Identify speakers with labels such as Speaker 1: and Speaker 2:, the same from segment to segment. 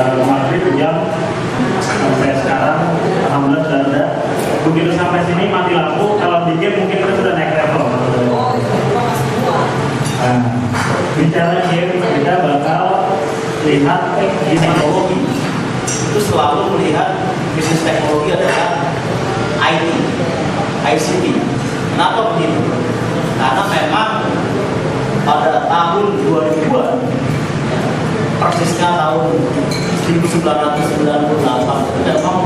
Speaker 1: maghrib jam sampai sekarang alhamdulillah sudah ada. Begitu sampai sini mati lampu, kalau di game mungkin kita sudah naik level. Nah, bicara game kita bakal lihat di teknologi. Itu selalu melihat bisnis teknologi adalah IT, ICT. Kenapa begitu? Karena memang pada tahun 2000-an, persisnya tahun 1998, itu memang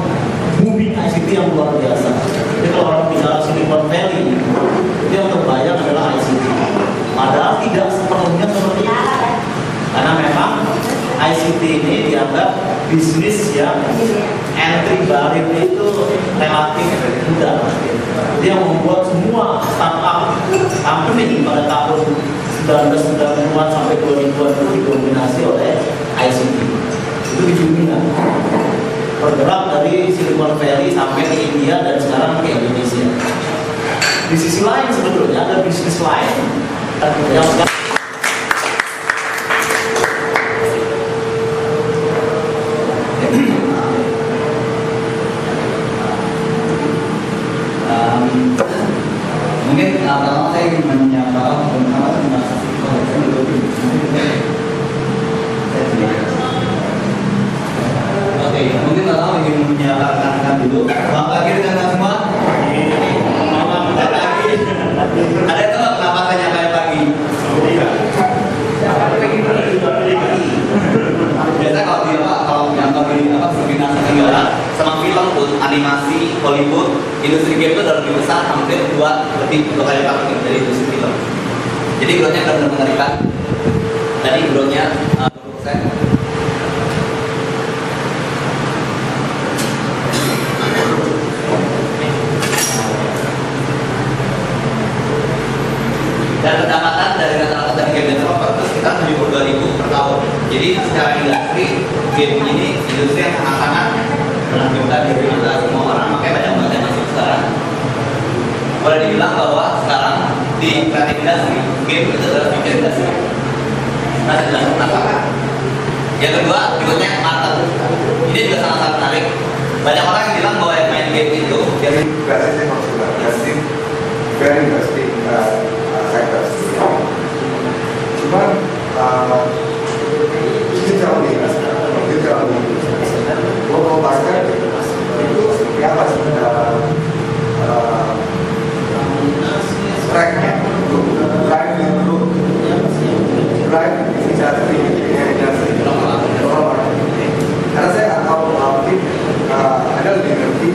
Speaker 1: booming ICT yang luar biasa. Jadi kalau orang bicara Silicon Valley, itu yang terbayang adalah ICT. Padahal tidak sepenuhnya seperti itu. Karena memang ICT ini dianggap bisnis yang entry barrier itu relatif mudah. Dia membuat semua startup company pada tahun 1990-an sampai 2000-an itu didominasi oleh ICT. Itu di dunia. Bergerak dari Silicon Valley sampai ke India dan sekarang ke Indonesia. Di sisi lain sebetulnya ada bisnis lain yang
Speaker 2: mungkin pertama saya ingin menyapa bersama dengan oke, mungkin pertama ingin menyapa dulu. Selamat pagi dengan semua. Ada yang tahu kenapa saya nyapa pagi? Biasa kalau yang pagi seminar negara sama film pun animasi Hollywood, industri game itu udah lebih besar, hampir dua kali lipat dari industri film. Jadi growth-nya benar-benar mengerikan. Tadi growth-nya 20%. Dan pendapatan dari rata-rata dari game developer itu sekitar 72.000 per tahun. Jadi secara industri game ini industri yang sangat-sangat menentukan diri antara semua orang, makanya banyak banget yang masuk sekarang. Boleh dibilang bahwa sekarang di kreatif industri game itu adalah future industry. Nah, jelas kenapa? Yang kedua, berikutnya market. Ini juga sangat-sangat menarik. Banyak orang yang bilang bahwa yang main game itu
Speaker 3: basisnya konsuler, basis very interesting sector. Cuman digital global market itu seperti apa sih tracknya untuk drive inisiatif industri global market. Karena saya nggak tahu mungkin ada lebih ngerti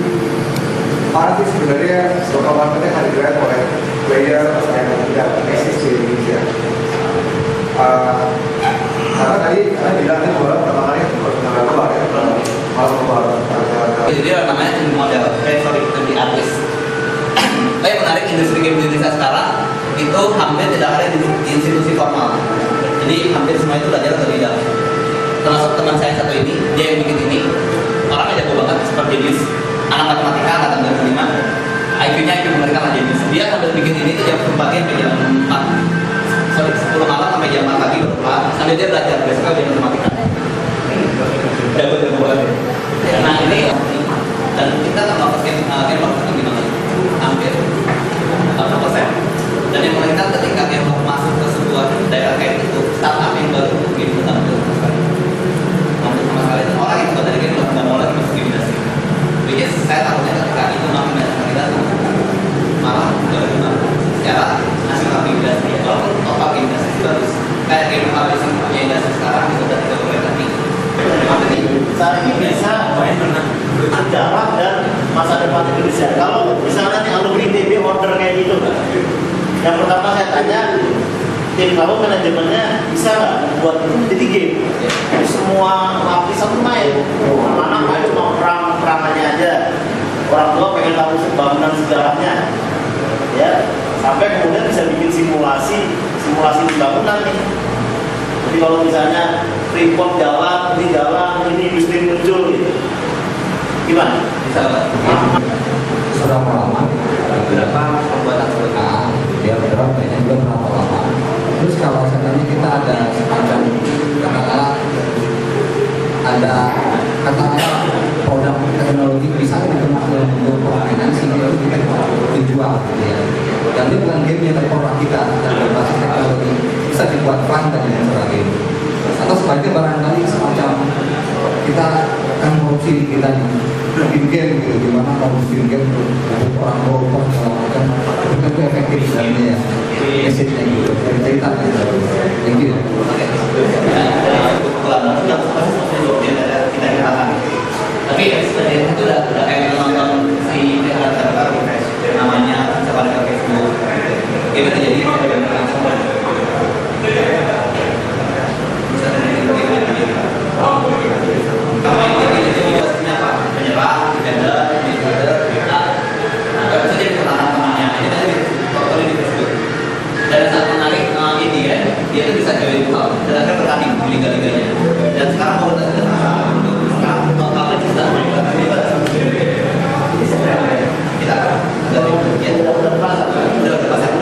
Speaker 3: mana sih sebenarnya global marketnya akan di-drive oleh player yang tidak eksis di Indonesia. Karena tadi kalian bilang kan bahwa pertama kali baru keluar ya, malah keluar.
Speaker 2: Jadi dia namanya model sorry to be artist. Tapi menarik industri game di Indonesia sekarang itu hampir tidak ada di institusi formal. Jadi hampir semua itu belajar dari dalam. Termasuk teman saya satu ini, dia yang bikin ini. Orangnya jago banget, super jenis. Anak matematika angkatan 2005. IQ-nya IQ mereka lah jenis. Dia sambil bikin ini tuh jam 4 pagi sampai jam 10 malam sampai jam 4 pagi berpulang. Sambil dia belajar besok dia matematika. Jago banget. Nah ini dan kita tambah game itu gimana? Hampir 80%. Dan yang mereka ketika game masuk ke sebuah daerah kayak itu, startup yang baru game itu hampir sama sekali. Orang yang sudah dari game nggak mau lagi masuk game industri. Jadi saya takutnya ketika itu makin banyak kita malah nggak guna secara nasional game industri. Walaupun total game industri bagus, kayak game publishing punya industri sekarang itu udah 30% tinggi.
Speaker 1: Saat ini bisa sejarah dan masa depan Indonesia. Kalau misalnya nanti alumni ITB order kayak gitu kan, yang pertama saya tanya, tim kamu manajemennya bisa nggak buat jadi game? Jadi semua lapisan main, anak-anak main cuma perangannya aja. Orang tua pengen tahu bangunan sejarahnya, ya. Sampai kemudian bisa bikin simulasi bangunan nih. Jadi kalau misalnya Freeport jalan, ini industri muncul gitu. Gimana?
Speaker 2: Bisa nggak? Sudah lama beberapa pembuatan perusahaan, dia beberapa banyak juga berapa lama. Terus kalau sebenarnya kita ada semacam katakanlah
Speaker 4: ada katakanlah produk teknologi bisa diterima dalam bentuk permainan sehingga itu kita dijual gitu ya. Dan itu bukan game yang terprogram kita dan berbasis teknologi bisa dibuat fun dan lain sebagainya. Atau sebaliknya barangkali semacam kita akan korupsi kita bikin game gitu, dimana kalau bikin game untuk orang koruptor segala macam itu kan efektif sebenarnya ya, message-nya gitu, cerita gitu. Thank you.
Speaker 2: Tapi experience itu udah kayak nonton si namanya siapa ada Facebook. Gimana jadi penyerah, defender, midfielder, nggak bisa jadi pertahanan temannya. Ini tadi faktornya di Facebook. Dan saat menarik ini ya, dia itu bisa join klub dan akhirnya bertanding di liga-liganya. Dan sekarang mau bertanding sekarang totalnya sudah kita udah berpasang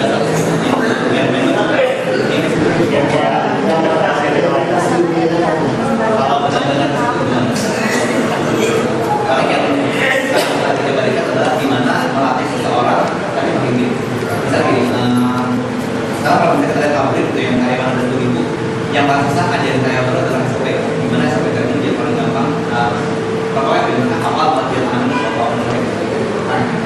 Speaker 2: kalau benar-benar kalau yang kita balikan adalah gimana melatih seseorang tapi begini bisa gini sekarang kalau misalnya kita lihat pabrik itu yang karyawan ada 2.000 yang paling susah ajarin karyawan adalah SOP gimana SOP tadi dia paling gampang pokoknya gimana apa buat dia tangan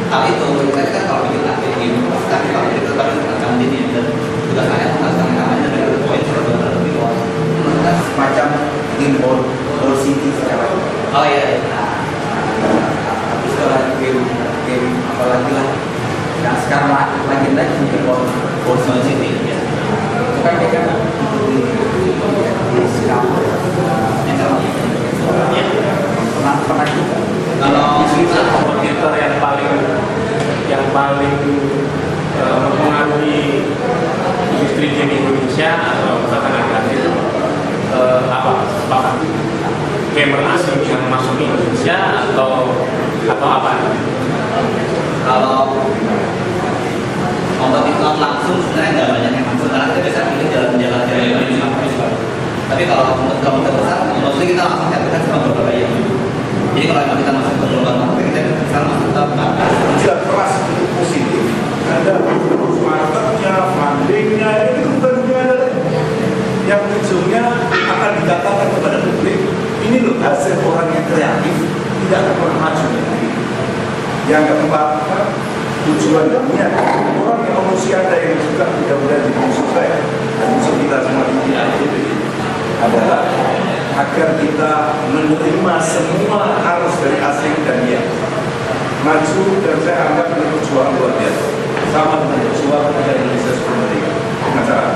Speaker 2: hal itu kita kan kalau bikin aktif game tapi kalau kita pada tentang ini dan juga saya mengatakan namanya dari poin sebenarnya lebih luas
Speaker 3: semacam game ball city sekarang.
Speaker 2: oh iya
Speaker 3: Setelah game apalagi lah yang sekarang lagi mungkin ball city
Speaker 2: ya
Speaker 3: itu kan dia kan di Singapura
Speaker 2: yang sama
Speaker 3: pernah juga
Speaker 2: kalau
Speaker 5: kompetitor yang paling mempengaruhi industri game Indonesia atau katakanlah itu apakah gamer asing yang masuk ke Indonesia atau apa?
Speaker 2: Kalau kompetitor langsung sebenarnya nggak banyak yang masuk karena kita bisa pilih jalan-jalan yang ini tapi kalau kompetitor besar maksudnya kita langsung catatkan sama beberapa yang jadi kalau emang kita masuk ke global market kita bisa masuk ke market
Speaker 6: kerja keras itu positif ada terus marketnya, fundingnya itu bukan dunia yang ujungnya akan dikatakan kepada publik ini loh hasil orang yang kreatif tidak akan pernah maju yang keempat tujuannya orang yang manusia ada yang juga mudah-mudahan di musuh saya dan musuh kita semua di adalah agar kita menerima semua arus dari asing dan dia maju dan saya anggap ini perjuangan luar biasa sama dengan perjuangan dari Indonesia sebelum merdeka dengan cara